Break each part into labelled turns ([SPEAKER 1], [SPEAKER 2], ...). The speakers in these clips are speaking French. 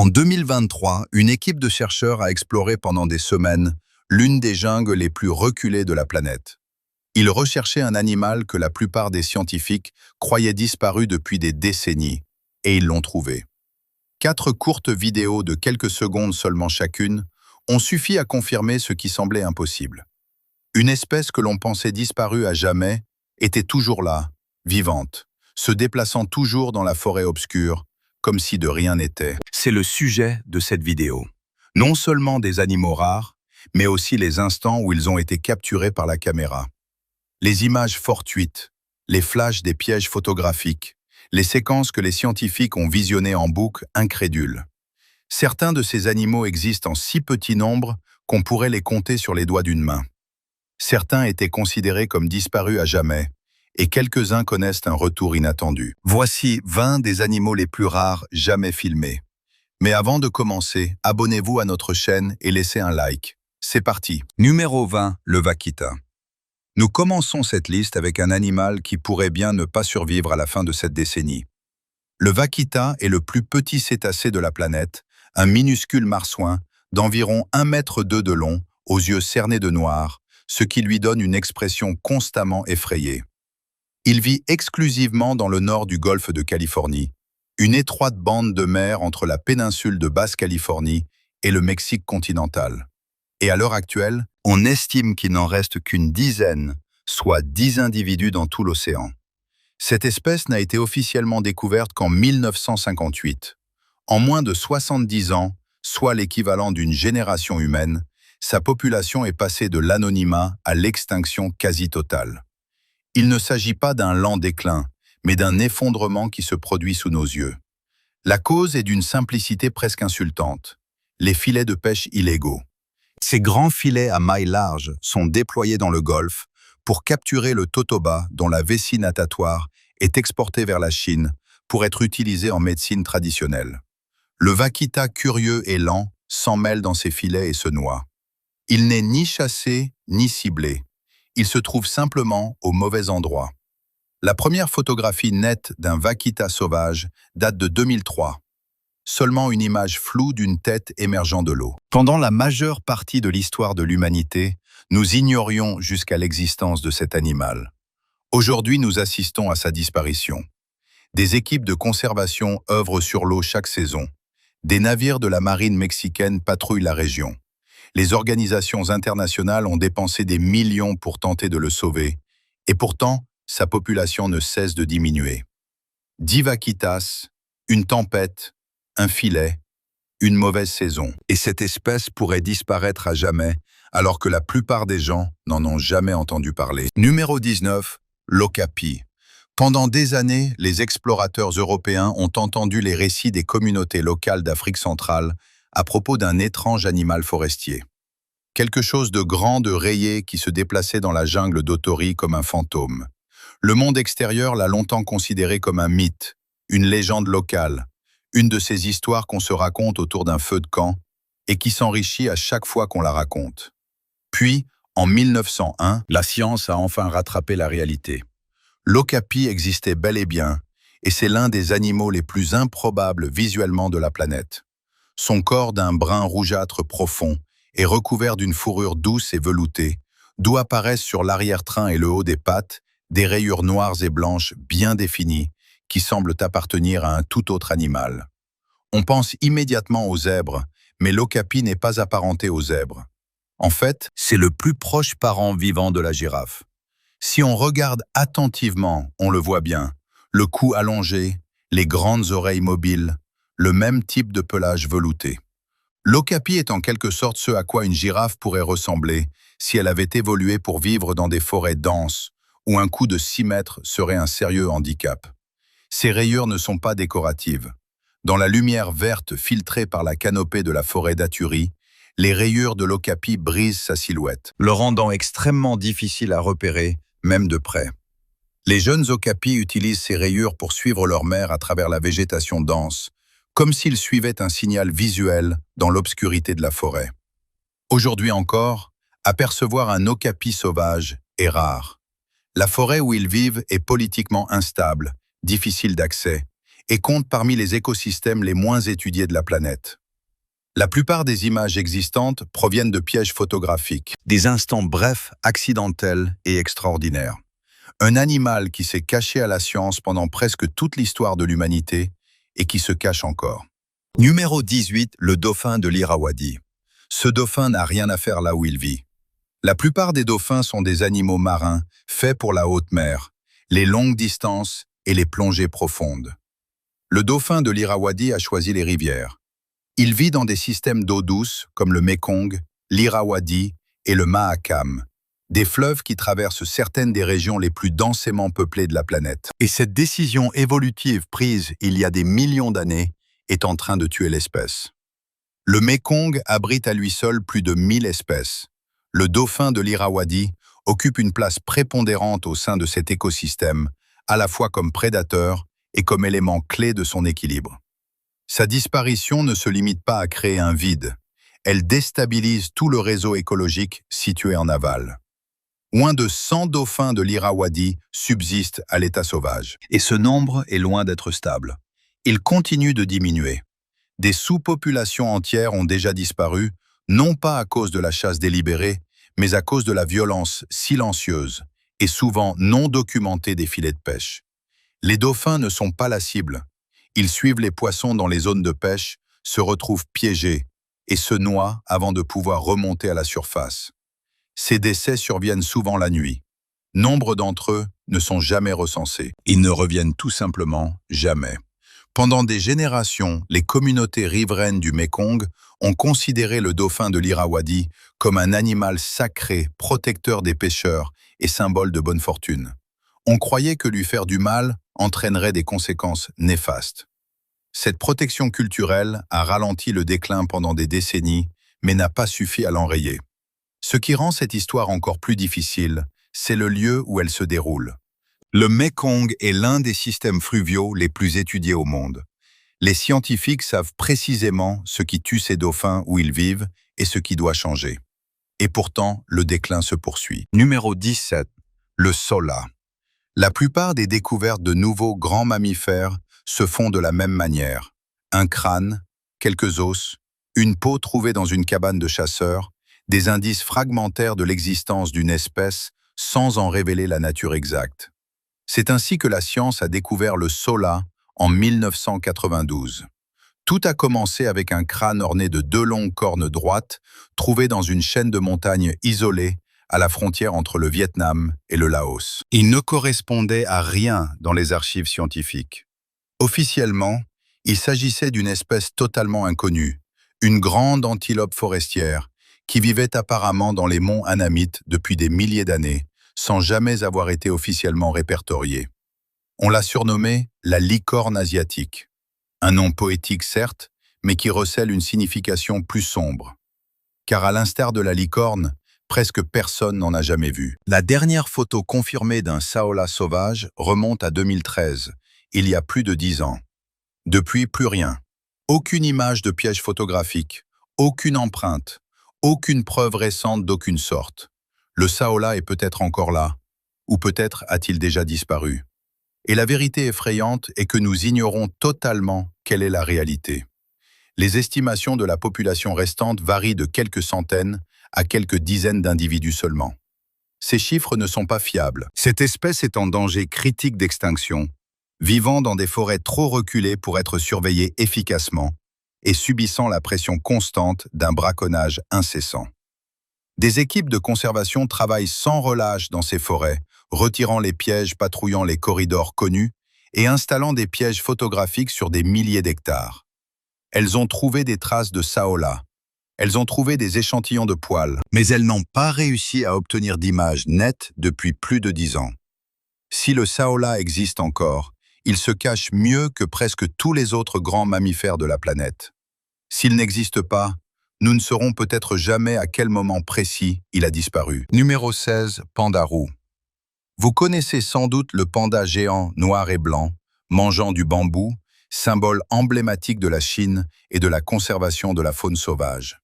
[SPEAKER 1] En 2023, une équipe de chercheurs a exploré pendant des semaines l'une des jungles les plus reculées de la planète. Ils recherchaient un animal que la plupart des scientifiques croyaient disparu depuis des décennies, et ils l'ont trouvé. 4 courtes vidéos de quelques secondes seulement chacune ont suffi à confirmer ce qui semblait impossible. Une espèce que l'on pensait disparue à jamais était toujours là, vivante, se déplaçant toujours dans la forêt obscure, comme si de rien n'était. C'est le sujet de cette vidéo. Non seulement des animaux rares, mais aussi les instants où ils ont été capturés par la caméra. Les images fortuites, les flashs des pièges photographiques, les séquences que les scientifiques ont visionnées en boucle incrédules. Certains de ces animaux existent en si petit nombre qu'on pourrait les compter sur les doigts d'une main. Certains étaient considérés comme disparus à jamais, et quelques-uns connaissent un retour inattendu. Voici 20 des animaux les plus rares jamais filmés. Mais avant de commencer, abonnez-vous à notre chaîne et laissez un like. C'est parti. Numéro 20, le vaquita. Nous commençons cette liste avec un animal qui pourrait bien ne pas survivre à la fin de cette décennie. Le vaquita est le plus petit cétacé de la planète, un minuscule marsouin d'environ 1,2 m de long, aux yeux cernés de noir, ce qui lui donne une expression constamment effrayée. Il vit exclusivement dans le nord du golfe de Californie, une étroite bande de mer entre la péninsule de Basse-Californie et le Mexique continental. Et à l'heure actuelle, on estime qu'il n'en reste qu'une dizaine, soit 10 individus dans tout l'océan. Cette espèce n'a été officiellement découverte qu'en 1958. En moins de 70 ans, soit l'équivalent d'une génération humaine, sa population est passée de l'anonymat à l'extinction quasi totale. Il ne s'agit pas d'un lent déclin, mais d'un effondrement qui se produit sous nos yeux. La cause est d'une simplicité presque insultante, les filets de pêche illégaux. Ces grands filets à mailles larges sont déployés dans le golfe pour capturer le totoba dont la vessie natatoire est exportée vers la Chine pour être utilisée en médecine traditionnelle. Le vaquita curieux et lent s'en mêle dans ces filets et se noie. Il n'est ni chassé ni ciblé. Il se trouve simplement au mauvais endroit. La première photographie nette d'un vaquita sauvage date de 2003. Seulement une image floue d'une tête émergeant de l'eau. Pendant la majeure partie de l'histoire de l'humanité, nous ignorions jusqu'à l'existence de cet animal. Aujourd'hui, nous assistons à sa disparition. Des équipes de conservation œuvrent sur l'eau chaque saison. Des navires de la marine mexicaine patrouillent la région. Les organisations internationales ont dépensé des millions pour tenter de le sauver, et pourtant, sa population ne cesse de diminuer. 10 vaquitas, une tempête, un filet, une mauvaise saison. Et cette espèce pourrait disparaître à jamais, alors que la plupart des gens n'en ont jamais entendu parler. Numéro 19, l'okapi. Pendant des années, les explorateurs européens ont entendu les récits des communautés locales d'Afrique centrale à propos d'un étrange animal forestier. Quelque chose de grand, de rayé qui se déplaçait dans la jungle d'Otori comme un fantôme. Le monde extérieur l'a longtemps considéré comme un mythe, une légende locale, une de ces histoires qu'on se raconte autour d'un feu de camp et qui s'enrichit à chaque fois qu'on la raconte. Puis, en 1901, la science a enfin rattrapé la réalité. L'okapi existait bel et bien, et c'est l'un des animaux les plus improbables visuellement de la planète. Son corps d'un brun rougeâtre profond est recouvert d'une fourrure douce et veloutée, d'où apparaissent sur l'arrière-train et le haut des pattes des rayures noires et blanches bien définies qui semblent appartenir à un tout autre animal. On pense immédiatement aux zèbres, mais l'okapi n'est pas apparenté aux zèbres. En fait, c'est le plus proche parent vivant de la girafe. Si on regarde attentivement, on le voit bien. Le cou allongé, les grandes oreilles mobiles, le même type de pelage velouté. L'okapi est en quelque sorte ce à quoi une girafe pourrait ressembler si elle avait évolué pour vivre dans des forêts denses, où un coup de 6 mètres serait un sérieux handicap. Ces rayures ne sont pas décoratives. Dans la lumière verte filtrée par la canopée de la forêt d'Aturi, les rayures de l'okapi brisent sa silhouette, le rendant extrêmement difficile à repérer, même de près. Les jeunes okapis utilisent ces rayures pour suivre leur mère à travers la végétation dense, comme s'ils suivaient un signal visuel dans l'obscurité de la forêt. Aujourd'hui encore, apercevoir un okapi sauvage est rare. La forêt où ils vivent est politiquement instable, difficile d'accès, et compte parmi les écosystèmes les moins étudiés de la planète. La plupart des images existantes proviennent de pièges photographiques, des instants brefs, accidentels et extraordinaires. Un animal qui s'est caché à la science pendant presque toute l'histoire de l'humanité et qui se cache encore. Numéro 18, le dauphin de l'Irrawaddy. Ce dauphin n'a rien à faire là où il vit. La plupart des dauphins sont des animaux marins, faits pour la haute mer, les longues distances et les plongées profondes. Le dauphin de l'Irrawaddy a choisi les rivières. Il vit dans des systèmes d'eau douce comme le Mekong, l'Irrawaddy et le Mahakam, des fleuves qui traversent certaines des régions les plus densément peuplées de la planète. Et cette décision évolutive prise il y a des millions d'années est en train de tuer l'espèce. Le Mekong abrite à lui seul plus de 1000 espèces. Le dauphin de l'Irrawaddy occupe une place prépondérante au sein de cet écosystème, à la fois comme prédateur et comme élément clé de son équilibre. Sa disparition ne se limite pas à créer un vide. Elle déstabilise tout le réseau écologique situé en aval. Moins de 100 dauphins de l'Irrawaddy subsistent à l'état sauvage. Et ce nombre est loin d'être stable. Il continue de diminuer. Des sous-populations entières ont déjà disparu, non pas à cause de la chasse délibérée, mais à cause de la violence silencieuse et souvent non documentée des filets de pêche. Les dauphins ne sont pas la cible. Ils suivent les poissons dans les zones de pêche, se retrouvent piégés et se noient avant de pouvoir remonter à la surface. Ces décès surviennent souvent la nuit. Nombre d'entre eux ne sont jamais recensés. Ils ne reviennent tout simplement jamais. Pendant des générations, les communautés riveraines du Mekong ont considéré le dauphin de l'Irrawaddy comme un animal sacré, protecteur des pêcheurs et symbole de bonne fortune. On croyait que lui faire du mal entraînerait des conséquences néfastes. Cette protection culturelle a ralenti le déclin pendant des décennies, mais n'a pas suffi à l'enrayer. Ce qui rend cette histoire encore plus difficile, c'est le lieu où elle se déroule. Le Mekong est l'un des systèmes fluviaux les plus étudiés au monde. Les scientifiques savent précisément ce qui tue ces dauphins où ils vivent et ce qui doit changer. Et pourtant, le déclin se poursuit. Numéro 17. Le sola. La plupart des découvertes de nouveaux grands mammifères se font de la même manière. Un crâne, quelques os, une peau trouvée dans une cabane de chasseurs, des indices fragmentaires de l'existence d'une espèce sans en révéler la nature exacte. C'est ainsi que la science a découvert le sola en 1992. Tout a commencé avec un crâne orné de 2 longues cornes droites, trouvé dans une chaîne de montagnes isolée à la frontière entre le Vietnam et le Laos. Il ne correspondait à rien dans les archives scientifiques. Officiellement, il s'agissait d'une espèce totalement inconnue, une grande antilope forestière qui vivait apparemment dans les monts Annamites depuis des milliers d'années, sans jamais avoir été officiellement répertoriée. On l'a surnommée la licorne asiatique. Un nom poétique certes, mais qui recèle une signification plus sombre. Car à l'instar de la licorne, presque personne n'en a jamais vu. La dernière photo confirmée d'un saola sauvage remonte à 2013, il y a plus de 10 ans. Depuis, plus rien. Aucune image de piège photographique, aucune empreinte, aucune preuve récente d'aucune sorte. Le saola est peut-être encore là, ou peut-être a-t-il déjà disparu. Et la vérité effrayante est que nous ignorons totalement quelle est la réalité. Les estimations de la population restante varient de quelques centaines à quelques dizaines d'individus seulement. Ces chiffres ne sont pas fiables. Cette espèce est en danger critique d'extinction, vivant dans des forêts trop reculées pour être surveillée efficacement et subissant la pression constante d'un braconnage incessant. Des équipes de conservation travaillent sans relâche dans ces forêts, retirant les pièges, patrouillant les corridors connus et installant des pièges photographiques sur des milliers d'hectares. Elles ont trouvé des traces de saola. Elles ont trouvé des échantillons de poils, mais elles n'ont pas réussi à obtenir d'images nettes depuis plus de 10 ans. Si le saola existe encore, il se cache mieux que presque tous les autres grands mammifères de la planète. S'il n'existe pas, nous ne saurons peut-être jamais à quel moment précis il a disparu. Numéro 16, panda roux. Vous connaissez sans doute le panda géant noir et blanc, mangeant du bambou, symbole emblématique de la Chine et de la conservation de la faune sauvage.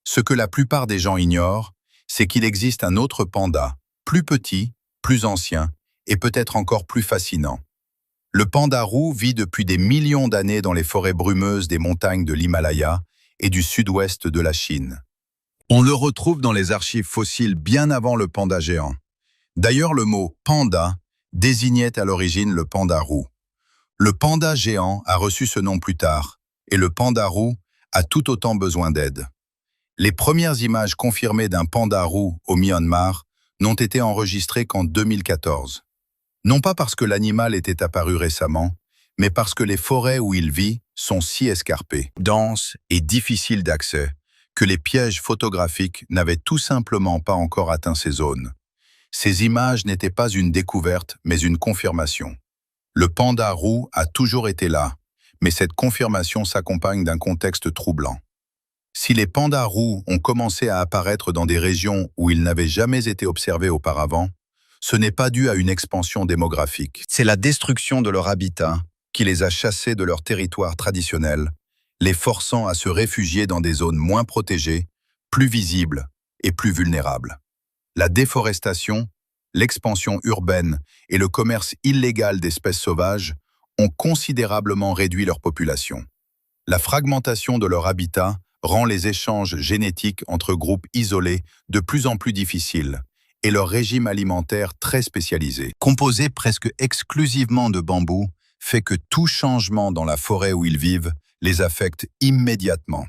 [SPEAKER 1] Ce que la plupart des gens ignorent, c'est qu'il existe un autre panda, plus petit, plus ancien et peut-être encore plus fascinant. Le panda roux vit depuis des millions d'années dans les forêts brumeuses des montagnes de l'Himalaya et du sud-ouest de la Chine. On le retrouve dans les archives fossiles bien avant le panda géant. D'ailleurs, le mot « panda » désignait à l'origine le panda roux. Le panda géant a reçu ce nom plus tard, et le panda roux a tout autant besoin d'aide. Les premières images confirmées d'un panda roux au Myanmar n'ont été enregistrées qu'en 2014. Non pas parce que l'animal était apparu récemment, mais parce que les forêts où il vit sont si escarpées, denses et difficiles d'accès, que les pièges photographiques n'avaient tout simplement pas encore atteint ces zones. Ces images n'étaient pas une découverte, mais une confirmation. Le panda roux a toujours été là, mais cette confirmation s'accompagne d'un contexte troublant. Si les pandas roux ont commencé à apparaître dans des régions où ils n'avaient jamais été observés auparavant, ce n'est pas dû à une expansion démographique. C'est la destruction de leur habitat qui les a chassés de leur territoire traditionnel, les forçant à se réfugier dans des zones moins protégées, plus visibles et plus vulnérables. La déforestation, l'expansion urbaine et le commerce illégal d'espèces sauvages ont considérablement réduit leur population. La fragmentation de leur habitat rend les échanges génétiques entre groupes isolés de plus en plus difficiles et leur régime alimentaire très spécialisé. Composé presque exclusivement de bambou, fait que tout changement dans la forêt où ils vivent les affecte immédiatement.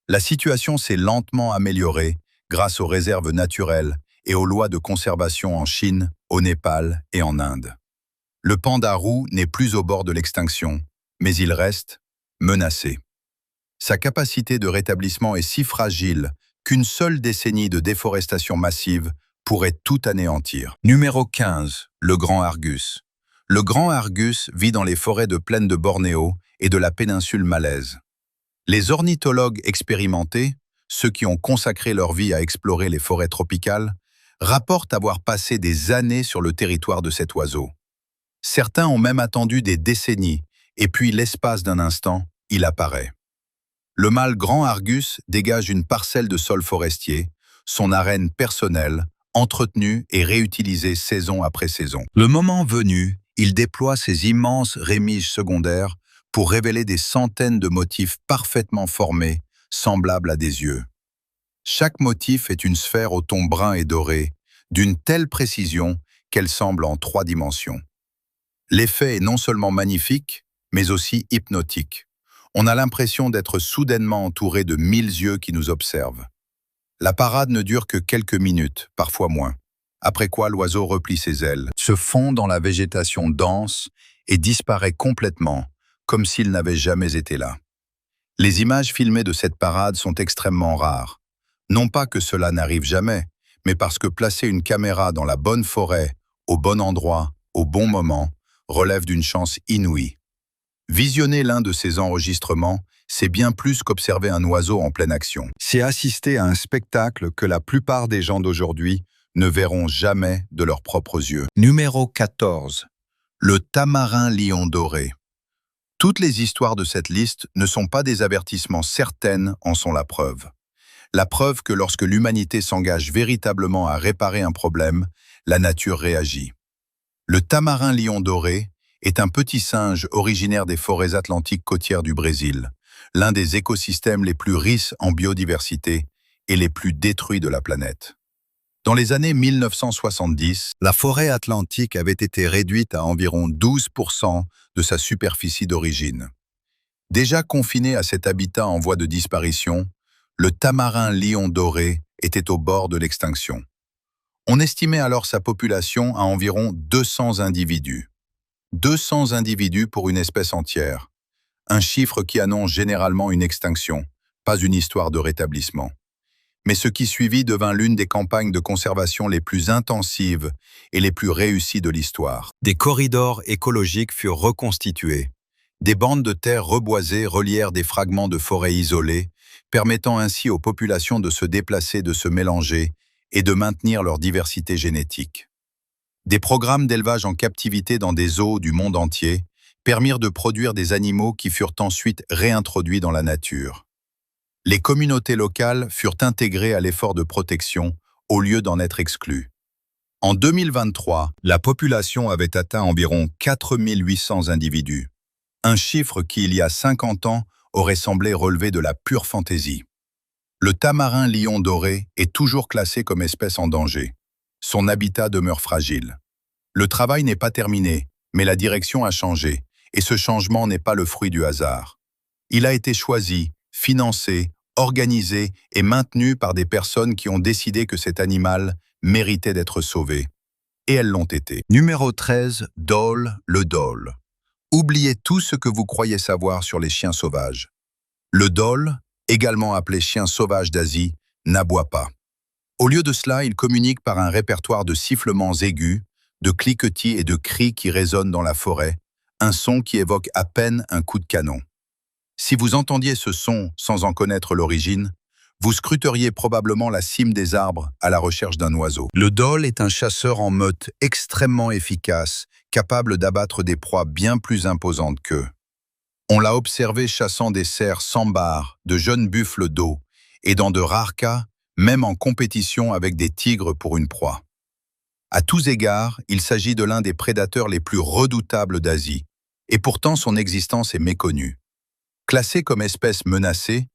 [SPEAKER 1] La situation s'est lentement améliorée grâce aux réserves naturelles et aux lois de conservation en Chine, au Népal et en Inde. Le panda roux n'est plus au bord de l'extinction, mais il reste menacé. Sa capacité de rétablissement est si fragile qu'une seule décennie de déforestation massive pourrait tout anéantir. Numéro 15. Le grand argus. Le grand argus vit dans les forêts de plaine de Bornéo et de la péninsule malaise. Les ornithologues expérimentés, ceux qui ont consacré leur vie à explorer les forêts tropicales, rapportent avoir passé des années sur le territoire de cet oiseau. Certains ont même attendu des décennies, et puis l'espace d'un instant, il apparaît. Le mâle grand argus dégage une parcelle de sol forestier, son arène personnelle, entretenue et réutilisée saison après saison. Le moment venu, il déploie ses immenses rémiges secondaires pour révéler des centaines de motifs parfaitement formés, semblables à des yeux. Chaque motif est une sphère au ton brun et doré, d'une telle précision qu'elle semble en 3 dimensions. L'effet est non seulement magnifique, mais aussi hypnotique. On a l'impression d'être soudainement entouré de 1000 yeux qui nous observent. La parade ne dure que quelques minutes, parfois moins, après quoi l'oiseau replie ses ailes, se fond dans la végétation dense et disparaît complètement, comme s'il n'avait jamais été là. Les images filmées de cette parade sont extrêmement rares. Non pas que cela n'arrive jamais, mais parce que placer une caméra dans la bonne forêt, au bon endroit, au bon moment, relève d'une chance inouïe. Visionner l'un de ces enregistrements, c'est bien plus qu'observer un oiseau en pleine action. C'est assister à un spectacle que la plupart des gens d'aujourd'hui ne verront jamais de leurs propres yeux. Numéro 14. Le tamarin lion doré. Toutes les histoires de cette liste ne sont pas des avertissements, certaines en sont la preuve. La preuve que lorsque l'humanité s'engage véritablement à réparer un problème, la nature réagit. Le tamarin lion doré est un petit singe originaire des forêts atlantiques côtières du Brésil, l'un des écosystèmes les plus riches en biodiversité et les plus détruits de la planète. Dans les années 1970, la forêt atlantique avait été réduite à environ 12% de sa superficie d'origine. Déjà confiné à cet habitat en voie de disparition, le tamarin lion doré était au bord de l'extinction. On estimait alors sa population à environ 200 individus. 200 individus pour une espèce entière. Un chiffre qui annonce généralement une extinction, pas une histoire de rétablissement. Mais ce qui suivit devint l'une des campagnes de conservation les plus intensives et les plus réussies de l'histoire. Des corridors écologiques furent reconstitués. Des bandes de terre reboisées relièrent des fragments de forêts isolés, permettant ainsi aux populations de se déplacer, de se mélanger et de maintenir leur diversité génétique. Des programmes d'élevage en captivité dans des zoos du monde entier permirent de produire des animaux qui furent ensuite réintroduits dans la nature. Les communautés locales furent intégrées à l'effort de protection au lieu d'en être exclues. En 2023, la population avait atteint environ 4800 individus, un chiffre qui, il y a 50 ans, aurait semblé relever de la pure fantaisie. Le tamarin lion doré est toujours classé comme espèce en danger. Son habitat demeure fragile. Le travail n'est pas terminé, mais la direction a changé, et ce changement n'est pas le fruit du hasard. Il a été choisi, financé, organisé et maintenu par des personnes qui ont décidé que cet animal méritait d'être sauvé. Et elles l'ont été. Numéro 13, Dole, le dole. Oubliez tout ce que vous croyez savoir sur les chiens sauvages. Le dole, également appelé chien sauvage d'Asie, n'aboie pas. Au lieu de cela, il communique par un répertoire de sifflements aigus, de cliquetis et de cris qui résonnent dans la forêt, un son qui évoque à peine un coup de canon. Si vous entendiez ce son sans en connaître l'origine, vous scruteriez probablement la cime des arbres à la recherche d'un oiseau. Le dole est un chasseur en meute extrêmement efficace, capable d'abattre des proies bien plus imposantes qu'eux. On l'a observé chassant des cerfs sans barre, de jeunes buffles d'eau, et dans de rares cas, même en compétition avec des tigres pour une proie. À tous égards, il s'agit de l'un des prédateurs les plus redoutables d'Asie, et pourtant son existence est méconnue. Classé comme espèce menacée,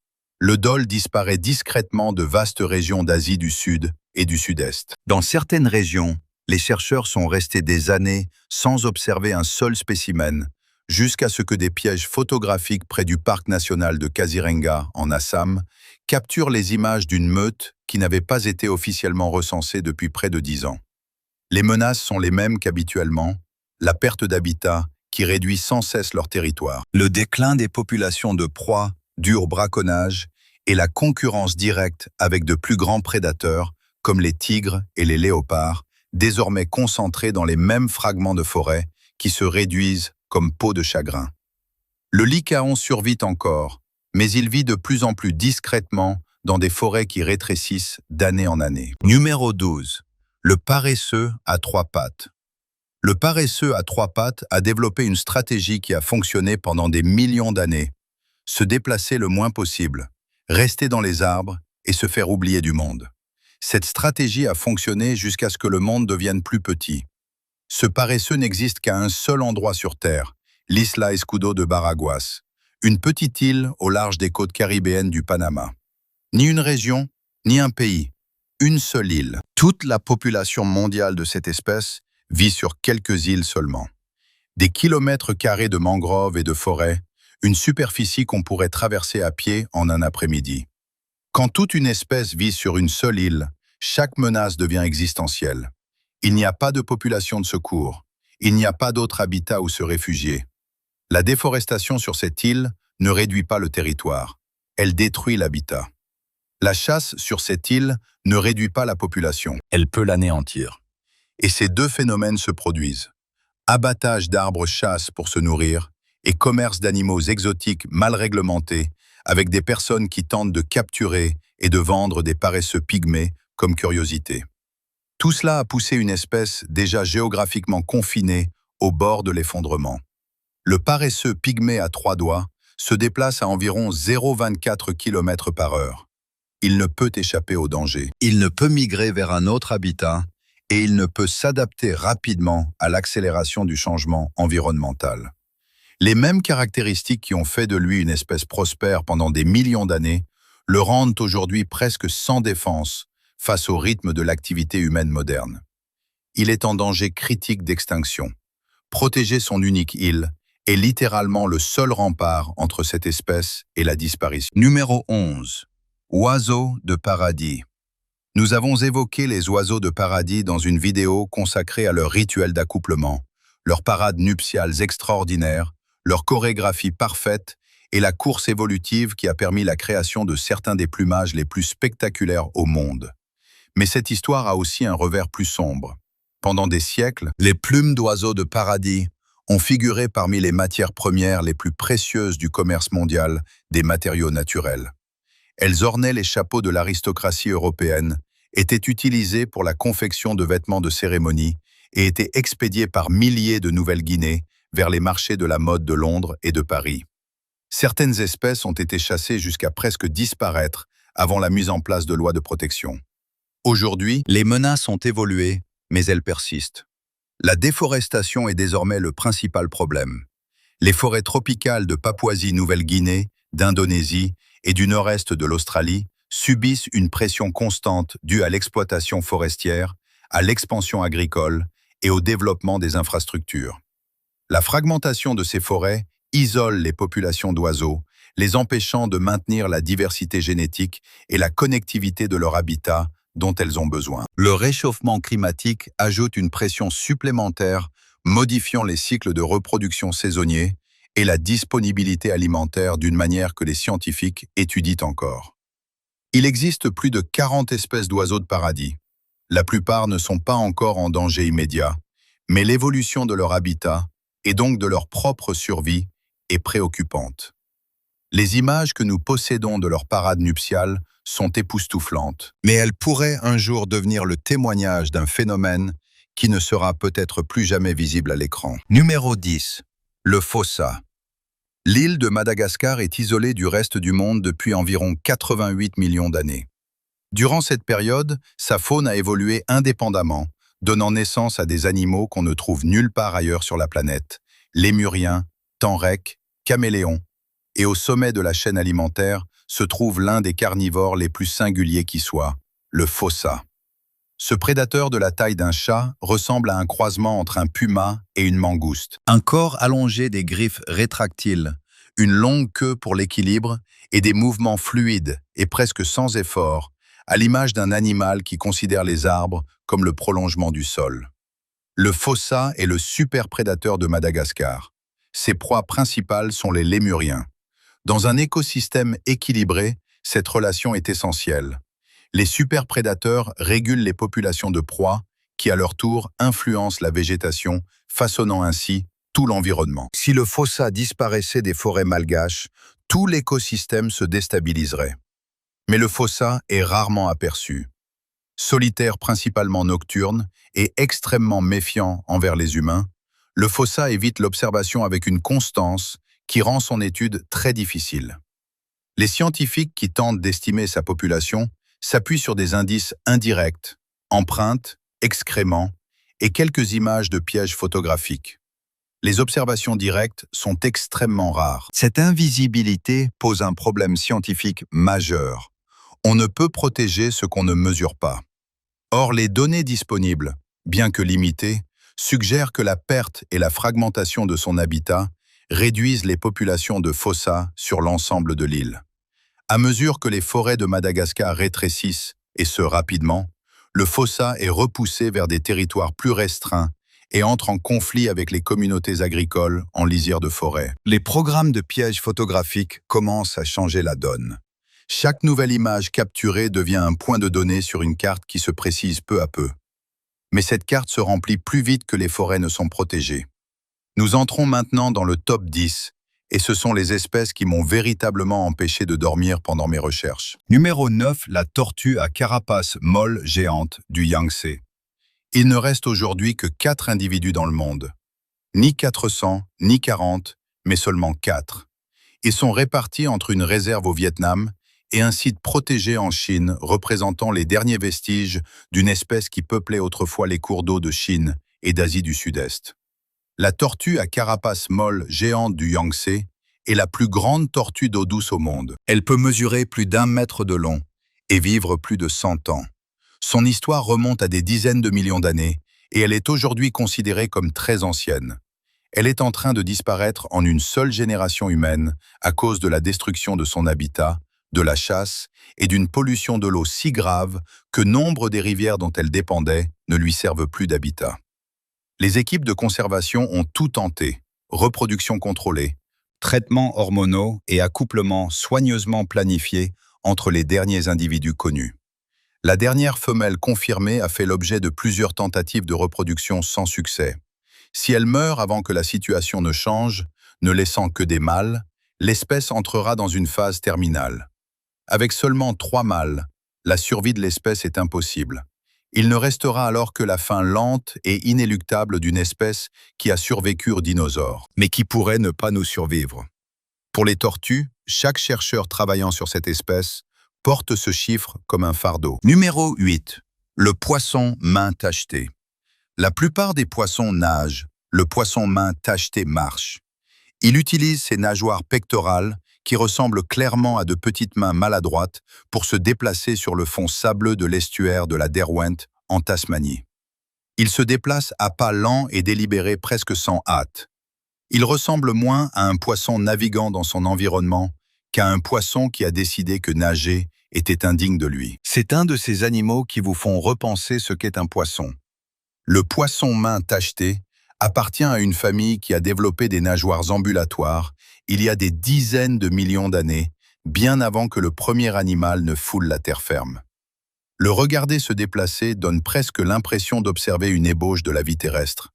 [SPEAKER 1] le dole disparaît discrètement de vastes régions d'Asie du Sud et du Sud-Est. Dans certaines régions, les chercheurs sont restés des années sans observer un seul spécimen, jusqu'à ce que des pièges photographiques près du parc national de Kazirenga, en Assam, capturent les images d'une meute qui n'avait pas été officiellement recensée depuis près de 10 ans. Les menaces sont les mêmes qu'habituellement, la perte d'habitat qui réduit sans cesse leur territoire, le déclin des populations de proies dû au braconnage et la concurrence directe avec de plus grands prédateurs comme les tigres et les léopards, désormais concentrés dans les mêmes fragments de forêt qui se réduisent comme peau de chagrin. Le lycaon survit encore, mais il vit de plus en plus discrètement dans des forêts qui rétrécissent d'année en année. Numéro 12. Le paresseux à 3 pattes. Le paresseux à 3 pattes a développé une stratégie qui a fonctionné pendant des millions d'années. Se déplacer le moins possible, rester dans les arbres et se faire oublier du monde. Cette stratégie a fonctionné jusqu'à ce que le monde devienne plus petit. Ce paresseux n'existe qu'à un seul endroit sur Terre, l'Isla Escudo de Baraguas, une petite île au large des côtes caribéennes du Panama. Ni une région, ni un pays, une seule île. Toute la population mondiale de cette espèce vit sur quelques îles seulement. Des kilomètres carrés de mangroves et de forêts, une superficie qu'on pourrait traverser à pied en un après-midi. Quand toute une espèce vit sur une seule île, chaque menace devient existentielle. Il n'y a pas de population de secours, il n'y a pas d'autre habitat où se réfugier. La déforestation sur cette île ne réduit pas le territoire, elle détruit l'habitat. La chasse sur cette île ne réduit pas la population, elle peut l'anéantir. Et ces deux phénomènes se produisent. Abattage d'arbres-chasse pour se nourrir et commerce d'animaux exotiques mal réglementés avec des personnes qui tentent de capturer et de vendre des paresseux pygmées comme curiosité. Tout cela a poussé une espèce déjà géographiquement confinée au bord de l'effondrement. Le paresseux pygmée à 3 doigts se déplace à environ 0,24 km/h. Il ne peut échapper au danger. Il ne peut migrer vers un autre habitat et il ne peut s'adapter rapidement à l'accélération du changement environnemental. Les mêmes caractéristiques qui ont fait de lui une espèce prospère pendant des millions d'années le rendent aujourd'hui presque sans défense face au rythme de l'activité humaine moderne. Il est en danger critique d'extinction. Protéger son unique île est littéralement le seul rempart entre cette espèce et la disparition. Numéro 11. Oiseaux de paradis. Nous avons évoqué les oiseaux de paradis dans une vidéo consacrée à leur rituel d'accouplement, leurs parades nuptiales extraordinaires, leur chorégraphie parfaite et la course évolutive qui a permis la création de certains des plumages les plus spectaculaires au monde. Mais cette histoire a aussi un revers plus sombre. Pendant des siècles, les plumes d'oiseaux de paradis ont figuré parmi les matières premières les plus précieuses du commerce mondial des matériaux naturels. Elles ornaient les chapeaux de l'aristocratie européenne, étaient utilisées pour la confection de vêtements de cérémonie et étaient expédiées par milliers de Nouvelle-Guinée vers les marchés de la mode de Londres et de Paris. Certaines espèces ont été chassées jusqu'à presque disparaître avant la mise en place de lois de protection. Aujourd'hui, les menaces ont évolué mais elles persistent. La déforestation est désormais le principal problème. Les forêts tropicales de Papouasie-Nouvelle-Guinée, d'Indonésie et du nord-est de l'Australie subissent une pression constante due à l'exploitation forestière, à l'expansion agricole et au développement des infrastructures. La fragmentation de ces forêts isole les populations d'oiseaux, les empêchant de maintenir la diversité génétique et la connectivité de leur habitat dont elles ont besoin. Le réchauffement climatique ajoute une pression supplémentaire, modifiant les cycles de reproduction saisonniers et la disponibilité alimentaire d'une manière que les scientifiques étudient encore. Il existe plus de 40 espèces d'oiseaux de paradis. La plupart ne sont pas encore en danger immédiat, mais l'évolution de leur habitat, et donc de leur propre survie, est préoccupante. Les images que nous possédons de leur parade nuptiale sont époustouflantes, mais elles pourraient un jour devenir le témoignage d'un phénomène qui ne sera peut-être plus jamais visible à l'écran. Numéro 10. Le fossa. L'île de Madagascar est isolée du reste du monde depuis environ 88 millions d'années. Durant cette période, sa faune a évolué indépendamment, donnant naissance à des animaux qu'on ne trouve nulle part ailleurs sur la planète, lémuriens, tenrecs, caméléons, et au sommet de la chaîne alimentaire se trouve l'un des carnivores les plus singuliers qui soient, le fossa. Ce prédateur de la taille d'un chat ressemble à un croisement entre un puma et une mangouste. Un corps allongé, des griffes rétractiles, une longue queue pour l'équilibre et des mouvements fluides et presque sans effort, à l'image d'un animal qui considère les arbres comme le prolongement du sol. Le fossa est le super prédateur de Madagascar. Ses proies principales sont les lémuriens. Dans un écosystème équilibré, cette relation est essentielle. Les superprédateurs régulent les populations de proies qui, à leur tour, influencent la végétation, façonnant ainsi tout l'environnement. Si le fossa disparaissait des forêts malgaches, tout l'écosystème se déstabiliserait. Mais le fossa est rarement aperçu. Solitaire principalement nocturne et extrêmement méfiant envers les humains, le fossa évite l'observation avec une constance qui rend son étude très difficile. Les scientifiques qui tentent d'estimer sa population s'appuient sur des indices indirects, empreintes, excréments et quelques images de pièges photographiques. Les observations directes sont extrêmement rares. Cette invisibilité pose un problème scientifique majeur. On ne peut protéger ce qu'on ne mesure pas. Or, les données disponibles, bien que limitées, suggèrent que la perte et la fragmentation de son habitat réduisent les populations de fossa sur l'ensemble de l'île. À mesure que les forêts de Madagascar rétrécissent, et ce rapidement, le fossa est repoussé vers des territoires plus restreints et entre en conflit avec les communautés agricoles en lisière de forêt. Les programmes de pièges photographiques commencent à changer la donne. Chaque nouvelle image capturée devient un point de données sur une carte qui se précise peu à peu. Mais cette carte se remplit plus vite que les forêts ne sont protégées. Nous entrons maintenant dans le top 10, et ce sont les espèces qui m'ont véritablement empêché de dormir pendant mes recherches. Numéro 9, la tortue à carapace molle géante du Yangtze. Il ne reste aujourd'hui que 4 individus dans le monde. Ni 400, ni 40, mais seulement 4. Ils sont répartis entre une réserve au Vietnam et un site protégé en Chine représentant les derniers vestiges d'une espèce qui peuplait autrefois les cours d'eau de Chine et d'Asie du Sud-Est. La tortue à carapace molle géante du Yangtze est la plus grande tortue d'eau douce au monde. Elle peut mesurer plus d'1 mètre de long et vivre plus de 100 ans. Son histoire remonte à des dizaines de millions d'années et elle est aujourd'hui considérée comme très ancienne. Elle est en train de disparaître en une seule génération humaine à cause de la destruction de son habitat, de la chasse et d'une pollution de l'eau si grave que nombre des rivières dont elle dépendait ne lui servent plus d'habitat. Les équipes de conservation ont tout tenté, reproduction contrôlée, traitements hormonaux et accouplements soigneusement planifiés entre les derniers individus connus. La dernière femelle confirmée a fait l'objet de plusieurs tentatives de reproduction sans succès. Si elle meurt avant que la situation ne change, ne laissant que des mâles, l'espèce entrera dans une phase terminale. Avec seulement 3 mâles, la survie de l'espèce est impossible. Il ne restera alors que la fin lente et inéluctable d'une espèce qui a survécu aux dinosaures, mais qui pourrait ne pas nous survivre. Pour les tortues, chaque chercheur travaillant sur cette espèce porte ce chiffre comme un fardeau. Numéro 8. Le poisson main tachetée. La plupart des poissons nagent, le poisson-main tacheté marche. Il utilise ses nageoires pectorales, qui ressemblent clairement à de petites mains maladroites, pour se déplacer sur le fond sableux de l'estuaire de la Derwent, en Tasmanie. Il se déplace à pas lents et délibérés presque sans hâte. Il ressemble moins à un poisson naviguant dans son environnement qu'à un poisson qui a décidé que nager était indigne de lui. C'est un de ces animaux qui vous font repenser ce qu'est un poisson. Le poisson-main tacheté appartient à une famille qui a développé des nageoires ambulatoires il y a des dizaines de millions d'années, bien avant que le premier animal ne foule la terre ferme. Le regarder se déplacer donne presque l'impression d'observer une ébauche de la vie terrestre.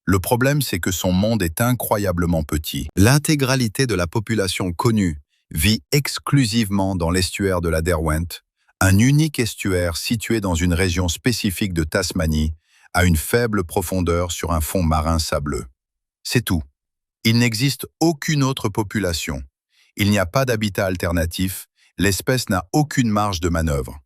[SPEAKER 1] Le problème, c'est que son monde est incroyablement petit. L'intégralité de la population connue vit exclusivement dans l'estuaire de la Derwent, un unique estuaire situé dans une région spécifique de Tasmanie, à une faible profondeur sur un fond marin sableux. C'est tout. Il n'existe aucune autre population. Il n'y a pas d'habitat alternatif, l'espèce n'a aucune marge de manœuvre.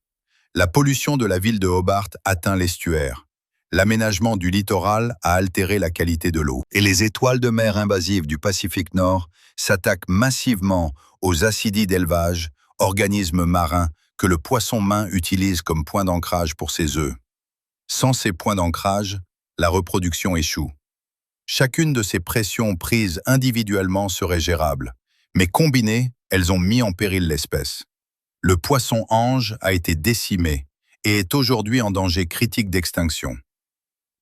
[SPEAKER 1] La pollution de la ville de Hobart atteint l'estuaire. L'aménagement du littoral a altéré la qualité de l'eau. Et les étoiles de mer invasives du Pacifique Nord s'attaquent massivement aux acidies d'élevage, organismes marins que le poisson-main utilise comme point d'ancrage pour ses œufs. Sans ces points d'ancrage, la reproduction échoue. Chacune de ces pressions prises individuellement serait gérable, mais combinées, elles ont mis en péril l'espèce. Le poisson-ange a été décimé et est aujourd'hui en danger critique d'extinction.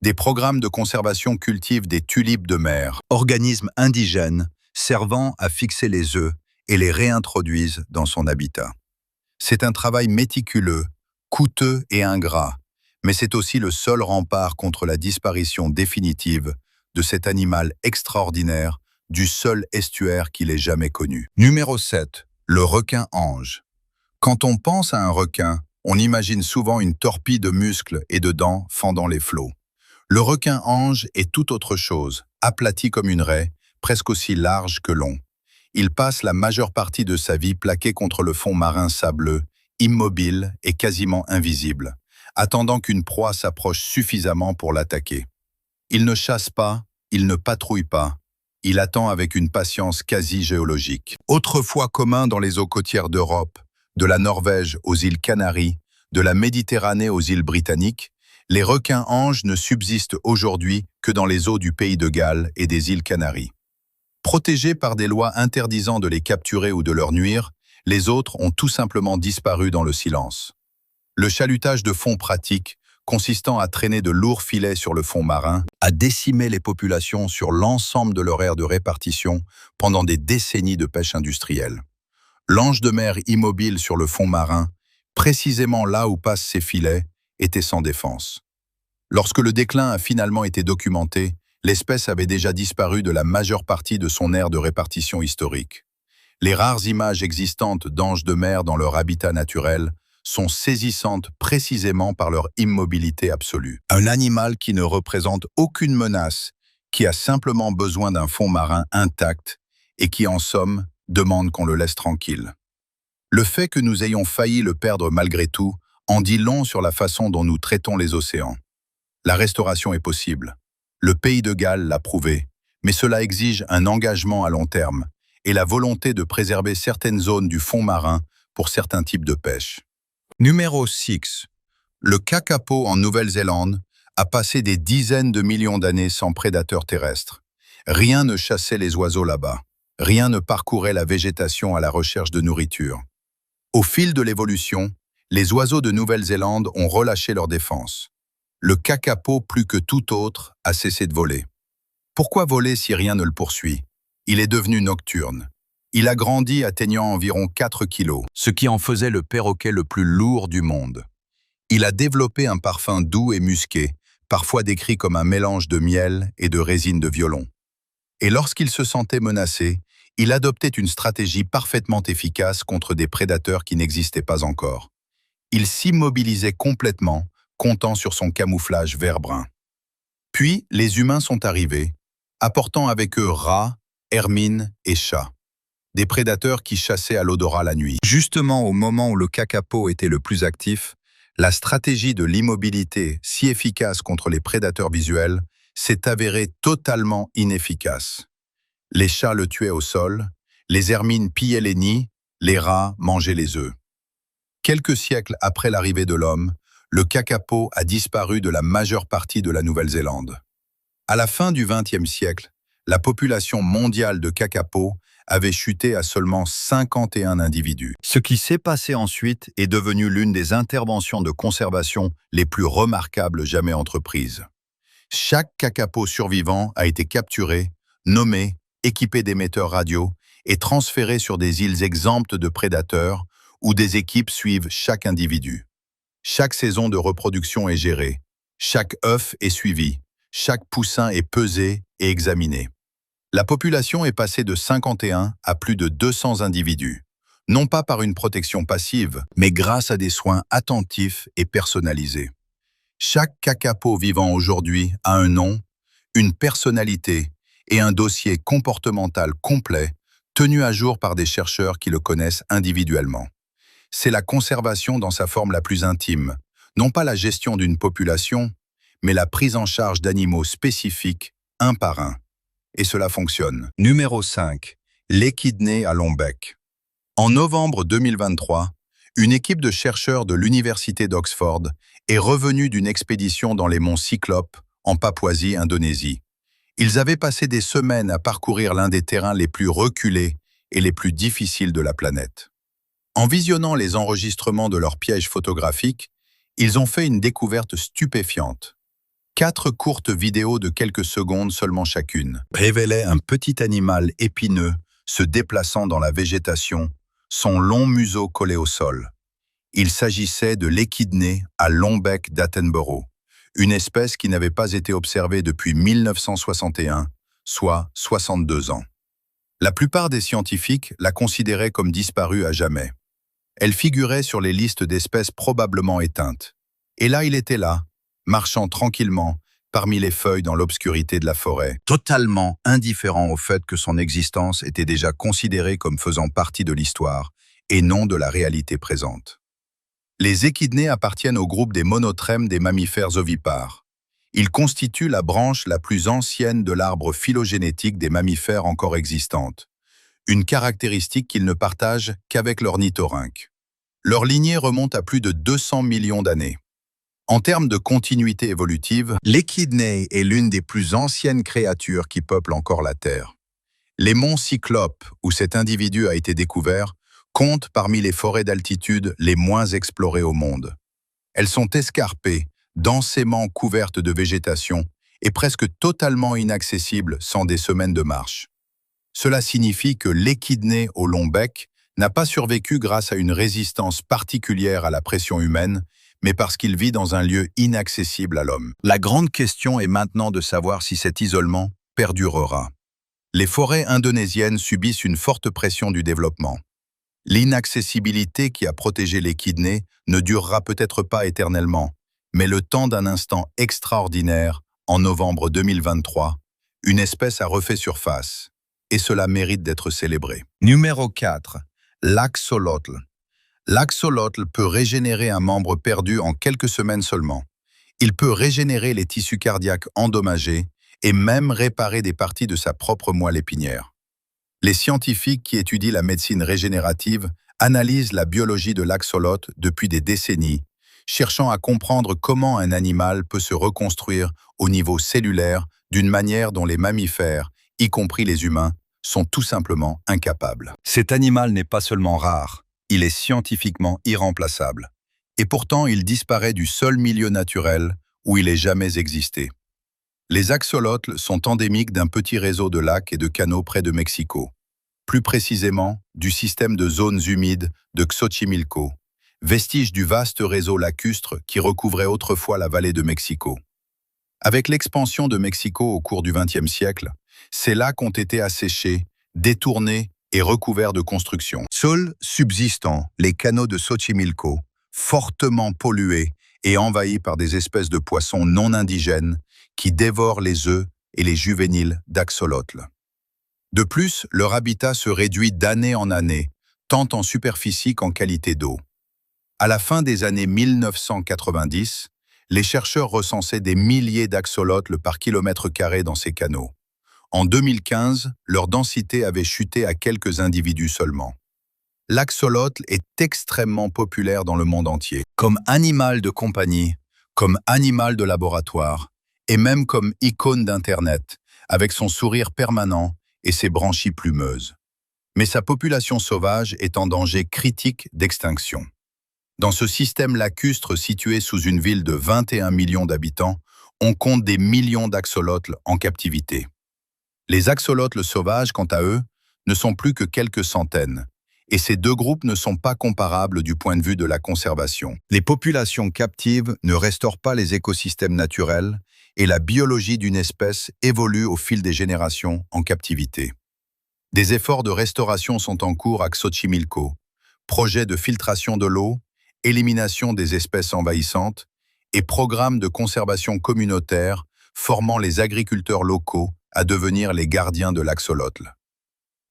[SPEAKER 1] Des programmes de conservation cultivent des tulipes de mer, organismes indigènes servant à fixer les œufs et les réintroduisent dans son habitat. C'est un travail méticuleux, coûteux et ingrat, mais c'est aussi le seul rempart contre la disparition définitive de cet animal extraordinaire du seul estuaire qu'il ait jamais connu. Numéro 7. Le requin-ange. Quand on pense à un requin, on imagine souvent une torpille de muscles et de dents fendant les flots. Le requin-ange est tout autre chose, aplati comme une raie, presque aussi large que long. Il passe la majeure partie de sa vie plaqué contre le fond marin sableux, immobile et quasiment invisible, attendant qu'une proie s'approche suffisamment pour l'attaquer. Il ne chasse pas, il ne patrouille pas, il attend avec une patience quasi géologique. Autrefois commun dans les eaux côtières d'Europe, de la Norvège aux îles Canaries, de la Méditerranée aux îles Britanniques, les requins-anges ne subsistent aujourd'hui que dans les eaux du pays de Galles et des îles Canaries. Protégés par des lois interdisant de les capturer ou de leur nuire, les autres ont tout simplement disparu dans le silence. Le chalutage de fond pratique, consistant à traîner de lourds filets sur le fond marin, a décimé les populations sur l'ensemble de leur aire de répartition pendant des décennies de pêche industrielle. L'ange de mer immobile sur le fond marin, précisément là où passent ses filets, était sans défense. Lorsque le déclin a finalement été documenté, l'espèce avait déjà disparu de la majeure partie de son aire de répartition historique. Les rares images existantes d'anges de mer dans leur habitat naturel sont saisissantes précisément par leur immobilité absolue. Un animal qui ne représente aucune menace, qui a simplement besoin d'un fond marin intact et qui, en somme, demande qu'on le laisse tranquille. Le fait que nous ayons failli le perdre malgré tout en dit long sur la façon dont nous traitons les océans. La restauration est possible. Le pays de Galles l'a prouvé, mais cela exige un engagement à long terme et la volonté de préserver certaines zones du fond marin pour certains types de pêche. Numéro 6. Le kakapo en Nouvelle-Zélande a passé des dizaines de millions d'années sans prédateurs terrestres. Rien ne chassait les oiseaux là-bas. Rien ne parcourait la végétation à la recherche de nourriture. Au fil de l'évolution, les oiseaux de Nouvelle-Zélande ont relâché leur défense. Le kakapo, plus que tout autre, a cessé de voler. Pourquoi voler si rien ne le poursuit? Il est devenu nocturne. Il a grandi atteignant environ 4 kilos, ce qui en faisait le perroquet le plus lourd du monde. Il a développé un parfum doux et musqué, parfois décrit comme un mélange de miel et de résine de violon. Et lorsqu'il se sentait menacé, il adoptait une stratégie parfaitement efficace contre des prédateurs qui n'existaient pas encore. Il s'immobilisait complètement, comptant sur son camouflage vert-brun. Puis, les humains sont arrivés, apportant avec eux rats, hermines et chats. Des prédateurs qui chassaient à l'odorat la nuit. Justement au moment où le kakapo était le plus actif, La stratégie de l'immobilité, si efficace contre les prédateurs visuels, s'est avérée totalement inefficace. Les chats le tuaient au sol, les hermines pillaient les nids, les rats mangeaient les œufs. Quelques siècles après l'arrivée de l'homme, le kakapo a disparu de la majeure partie de la Nouvelle-Zélande. À la fin du XXe siècle, la population mondiale de kakapos avait chuté à seulement 51 individus. Ce qui s'est passé ensuite est devenu l'une des interventions de conservation les plus remarquables jamais entreprises. Chaque kakapo survivant a été capturé, nommé, équipé d'émetteurs radio et transféré sur des îles exemptes de prédateurs où des équipes suivent chaque individu. Chaque saison de reproduction est gérée, chaque œuf est suivi, chaque poussin est pesé et examiné. La population est passée de 51 à plus de 200 individus, non pas par une protection passive, mais grâce à des soins attentifs et personnalisés. Chaque kakapo vivant aujourd'hui a un nom, une personnalité et un dossier comportemental complet tenu à jour par des chercheurs qui le connaissent individuellement. C'est la conservation dans sa forme la plus intime, non pas la gestion d'une population, mais la prise en charge d'animaux spécifiques, un par un. Et cela fonctionne. Numéro 5. L'échidné à long bec. En novembre 2023, une équipe de chercheurs de l'Université d'Oxford est revenue d'une expédition dans les monts Cyclopes, en Papouasie, Indonésie. Ils avaient passé des semaines à parcourir l'un des terrains les plus reculés et les plus difficiles de la planète. En visionnant les enregistrements de leurs pièges photographiques, ils ont fait une découverte stupéfiante. 4 courtes vidéos de quelques secondes seulement chacune révélaient un petit animal épineux se déplaçant dans la végétation, son long museau collé au sol. Il s'agissait de l'échidné à long bec d'Attenborough, une espèce qui n'avait pas été observée depuis 1961, soit 62 ans. La plupart des scientifiques la considéraient comme disparue à jamais. Elle figurait sur les listes d'espèces probablement éteintes. Et là, il était là, marchant tranquillement, parmi les feuilles dans l'obscurité de la forêt, totalement indifférent au fait que son existence était déjà considérée comme faisant partie de l'histoire et non de la réalité présente. Les échidnés appartiennent au groupe des monotrèmes des mammifères ovipares. Ils constituent la branche la plus ancienne de l'arbre phylogénétique des mammifères encore existantes, une caractéristique qu'ils ne partagent qu'avec l'ornithorynque. Leur lignée remonte à plus de 200 millions d'années. En termes de continuité évolutive, l'échidné est l'une des plus anciennes créatures qui peuplent encore la Terre. Les monts Cyclopes, où cet individu a été découvert, comptent parmi les forêts d'altitude les moins explorées au monde. Elles sont escarpées, densément couvertes de végétation et presque totalement inaccessibles sans des semaines de marche. Cela signifie que l'échidné au long bec n'a pas survécu grâce à une résistance particulière à la pression humaine, mais parce qu'il vit dans un lieu inaccessible à l'homme. La grande question est maintenant de savoir si cet isolement perdurera. Les forêts indonésiennes subissent une forte pression du développement. L'inaccessibilité qui a protégé l'échidné ne durera peut-être pas éternellement, mais le temps d'un instant extraordinaire, en novembre 2023, une espèce a refait surface, et cela mérite d'être célébré. Numéro 4. L'axolotl. L'axolotl peut régénérer un membre perdu en quelques semaines seulement. Il peut régénérer les tissus cardiaques endommagés et même réparer des parties de sa propre moelle épinière. Les scientifiques qui étudient la médecine régénérative analysent la biologie de l'axolotl depuis des décennies, cherchant à comprendre comment un animal peut se reconstruire au niveau cellulaire d'une manière dont les mammifères, y compris les humains, sont tout simplement incapables. Cet animal n'est pas seulement rare, il est scientifiquement irremplaçable. Et pourtant, il disparaît du seul milieu naturel où il ait jamais existé. Les axolotls sont endémiques d'un petit réseau de lacs et de canaux près de Mexico. Plus précisément, du système de zones humides de Xochimilco, vestige du vaste réseau lacustre qui recouvrait autrefois la vallée de Mexico. Avec l'expansion de Mexico au cours du XXe siècle, ces lacs ont été asséchés, détournés et recouverts de constructions. Seuls subsistant les canaux de Xochimilco, fortement pollués et envahis par des espèces de poissons non indigènes qui dévorent les œufs et les juvéniles d'axolotls. De plus, leur habitat se réduit d'année en année, tant en superficie qu'en qualité d'eau. À la fin des années 1990, les chercheurs recensaient des milliers d'axolotls par kilomètre carré dans ces canaux. En 2015, leur densité avait chuté à quelques individus seulement. L'axolotl est extrêmement populaire dans le monde entier, comme animal de compagnie, comme animal de laboratoire, et même comme icône d'Internet, avec son sourire permanent et ses branchies plumeuses. Mais sa population sauvage est en danger critique d'extinction. Dans ce système lacustre situé sous une ville de 21 millions d'habitants, on compte des millions d'axolotls en captivité. Les axolotls sauvages, quant à eux, ne sont plus que quelques centaines, et ces deux groupes ne sont pas comparables du point de vue de la conservation. Les populations captives ne restaurent pas les écosystèmes naturels, et la biologie d'une espèce évolue au fil des générations en captivité. Des efforts de restauration sont en cours à Xochimilco, projet de filtration de l'eau, élimination des espèces envahissantes et programme de conservation communautaire formant les agriculteurs locaux à devenir les gardiens de l'axolotl.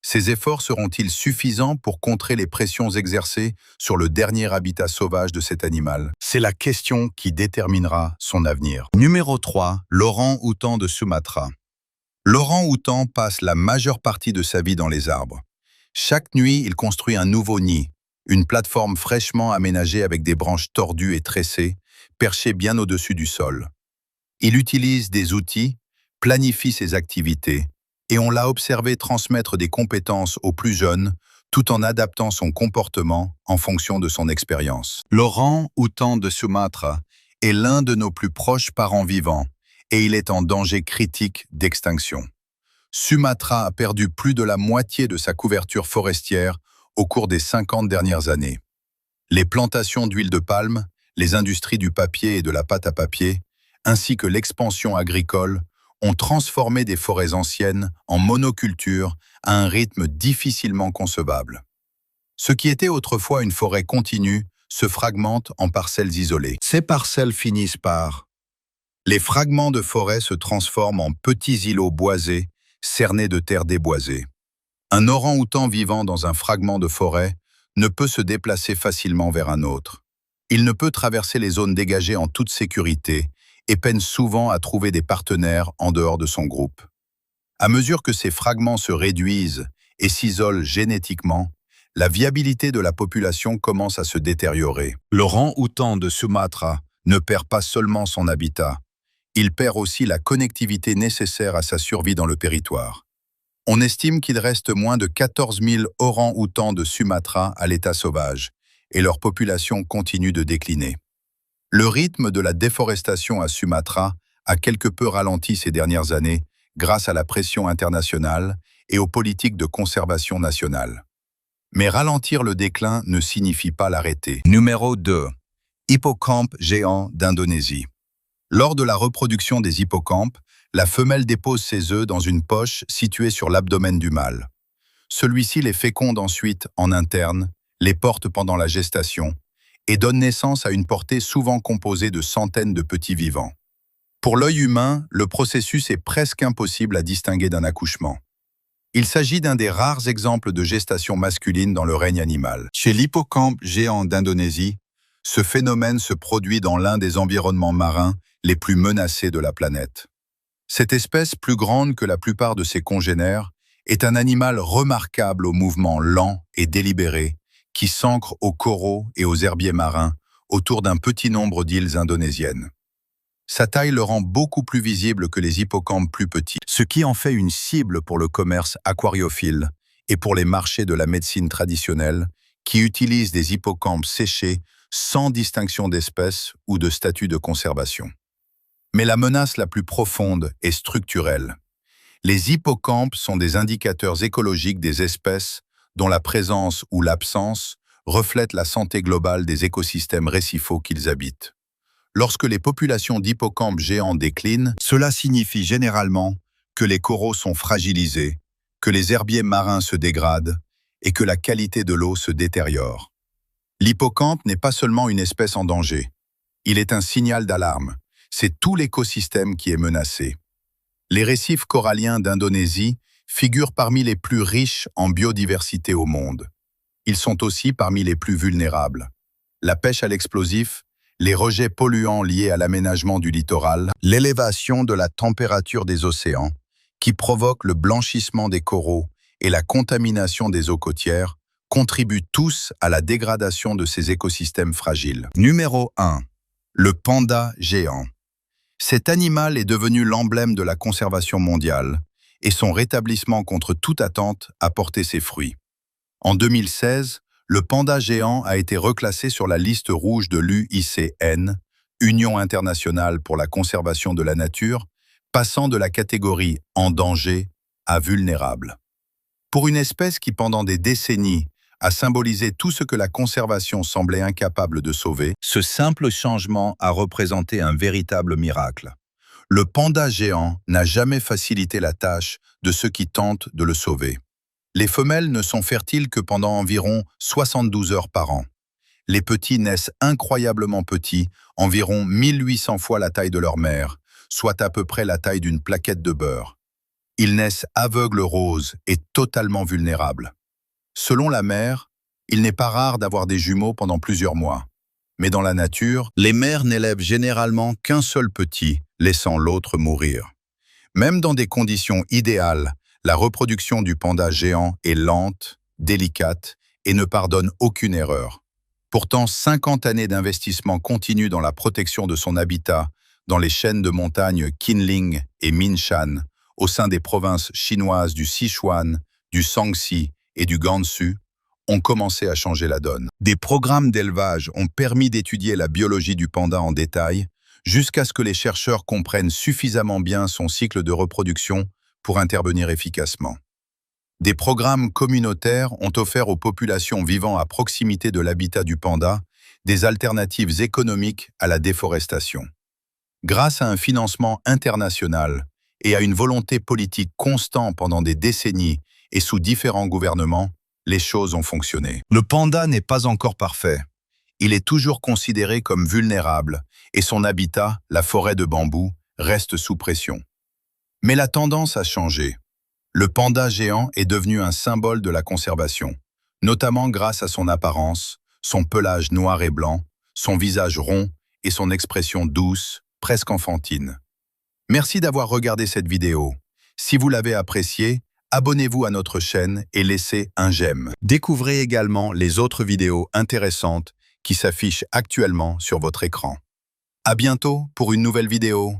[SPEAKER 1] Ces efforts seront-ils suffisants pour contrer les pressions exercées sur le dernier habitat sauvage de cet animal? C'est la question qui déterminera son avenir. Numéro 3. L'orang-outan de Sumatra. L'orang-outan passe la majeure partie de sa vie dans les arbres. Chaque nuit, il construit un nouveau nid, une plateforme fraîchement aménagée avec des branches tordues et tressées, perchées bien au-dessus du sol. Il utilise des outils, planifie ses activités, et on l'a observé transmettre des compétences aux plus jeunes, tout en adaptant son comportement en fonction de son expérience. L'orang-outan de Sumatra est l'un de nos plus proches parents vivants, et il est en danger critique d'extinction. Sumatra a perdu plus de la moitié de sa couverture forestière au cours des 50 dernières années. Les plantations d'huile de palme, les industries du papier et de la pâte à papier, ainsi que l'expansion agricole, ont transformé des forêts anciennes en monoculture à un rythme difficilement concevable. Ce qui était autrefois une forêt continue se fragmente en parcelles isolées. Ces parcelles finissent par... Les fragments de forêt se transforment en petits îlots boisés, cernés de terre déboisée. Un orang-outan vivant dans un fragment de forêt ne peut se déplacer facilement vers un autre. Il ne peut traverser les zones dégagées en toute sécurité et peine souvent à trouver des partenaires en dehors de son groupe. À mesure que ces fragments se réduisent et s'isolent génétiquement, la viabilité de la population commence à se détériorer. L'orang-outan de Sumatra ne perd pas seulement son habitat, il perd aussi la connectivité nécessaire à sa survie dans le territoire. On estime qu'il reste moins de 14 000 orang-outans de Sumatra à l'état sauvage, et leur population continue de décliner. Le rythme de la déforestation à Sumatra a quelque peu ralenti ces dernières années grâce à la pression internationale et aux politiques de conservation nationale. Mais ralentir le déclin ne signifie pas l'arrêter. Numéro 2. Hippocampe géant d'Indonésie. Lors de la reproduction des hippocampes, la femelle dépose ses œufs dans une poche située sur l'abdomen du mâle. Celui-ci les féconde ensuite en interne, les porte pendant la gestation et donne naissance à une portée souvent composée de centaines de petits vivants. Pour l'œil humain, le processus est presque impossible à distinguer d'un accouchement. Il s'agit d'un des rares exemples de gestation masculine dans le règne animal. Chez l'hippocampe géant d'Indonésie, ce phénomène se produit dans l'un des environnements marins les plus menacés de la planète. Cette espèce, plus grande que la plupart de ses congénères, est un animal remarquable au mouvement lent et délibéré qui s'ancre aux coraux et aux herbiers marins autour d'un petit nombre d'îles indonésiennes. Sa taille le rend beaucoup plus visible que les hippocampes plus petits, ce qui en fait une cible pour le commerce aquariophile et pour les marchés de la médecine traditionnelle qui utilisent des hippocampes séchés sans distinction d'espèce ou de statut de conservation. Mais la menace la plus profonde est structurelle. Les hippocampes sont des indicateurs écologiques des espèces dont la présence ou l'absence reflète la santé globale des écosystèmes récifaux qu'ils habitent. Lorsque les populations d'hippocampes géants déclinent, cela signifie généralement que les coraux sont fragilisés, que les herbiers marins se dégradent et que la qualité de l'eau se détériore. L'hippocampe n'est pas seulement une espèce en danger. Il est un signal d'alarme. C'est tout l'écosystème qui est menacé. Les récifs coralliens d'Indonésie figurent parmi les plus riches en biodiversité au monde. Ils sont aussi parmi les plus vulnérables. la pêche à l'explosif, les rejets polluants liés à l'aménagement du littoral, l'élévation de la température des océans, qui provoque le blanchissement des coraux et la contamination des eaux côtières, contribuent tous à la dégradation de ces écosystèmes fragiles. Numéro 1. Le panda géant. Cet animal est devenu l'emblème de la conservation mondiale et son rétablissement contre toute attente a porté ses fruits. En 2016, le panda géant a été reclassé sur la liste rouge de l'UICN, Union internationale pour la conservation de la nature, passant de la catégorie « en danger » à « vulnérable ». Pour une espèce qui, pendant des décennies, a symbolisé tout ce que la conservation semblait incapable de sauver, ce simple changement a représenté un véritable miracle. Le panda géant n'a jamais facilité la tâche de ceux qui tentent de le sauver. Les femelles ne sont fertiles que pendant environ 72 heures par an. Les petits naissent incroyablement petits, environ 1800 fois la taille de leur mère, soit à peu près la taille d'une plaquette de beurre. Ils naissent aveugles roses et totalement vulnérables. Selon la mère, il n'est pas rare d'avoir des jumeaux pendant plusieurs mois. Mais dans la nature, les mères n'élèvent généralement qu'un seul petit, laissant l'autre mourir. Même dans des conditions idéales, la reproduction du panda géant est lente, délicate et ne pardonne aucune erreur. Pourtant, 50 années d'investissement continu dans la protection de son habitat, dans les chaînes de montagnes Qinling et Minshan, au sein des provinces chinoises du Sichuan, du Shaanxi et du Gansu, ont commencé à changer la donne. Des programmes d'élevage ont permis d'étudier la biologie du panda en détail, jusqu'à ce que les chercheurs comprennent suffisamment bien son cycle de reproduction pour intervenir efficacement. Des programmes communautaires ont offert aux populations vivant à proximité de l'habitat du panda des alternatives économiques à la déforestation. Grâce à un financement international et à une volonté politique constante pendant des décennies et sous différents gouvernements, les choses ont fonctionné. Le panda n'est pas encore parfait. Il est toujours considéré comme vulnérable et son habitat, la forêt de bambou, reste sous pression. Mais la tendance a changé. Le panda géant est devenu un symbole de la conservation, notamment grâce à son apparence, son pelage noir et blanc, son visage rond et son expression douce, presque enfantine. Merci d'avoir regardé cette vidéo. Si vous l'avez appréciée, abonnez-vous à notre chaîne et laissez un j'aime. Découvrez également les autres vidéos intéressantes qui s'affichent actuellement sur votre écran. À bientôt pour une nouvelle vidéo.